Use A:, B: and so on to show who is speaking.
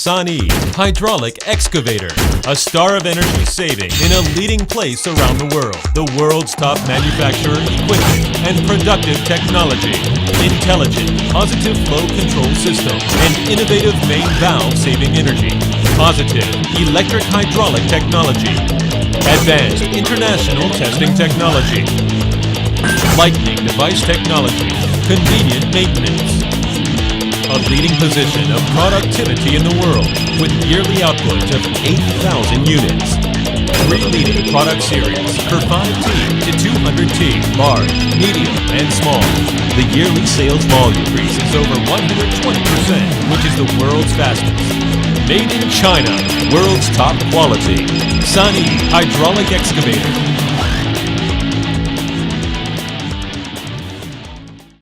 A: Sani Hydraulic Excavator, a star of energy saving in a leading place around the world. The world's top manufacturer, equipment, and productive technology. Intelligent, positive flow control system and innovative main valve saving energy. Positive, electric hydraulic technology. Advanced international testing technology. Lightning device technology. Convenient maintenance. A leading position of productivity in the world with yearly output of 8,000 units. 3 leading product series for 5T to 200T, large, medium, and small. The yearly sales volume increase is over 120%, which is the world's fastest. Made in China, world's top quality. Sani Hydraulic Excavator.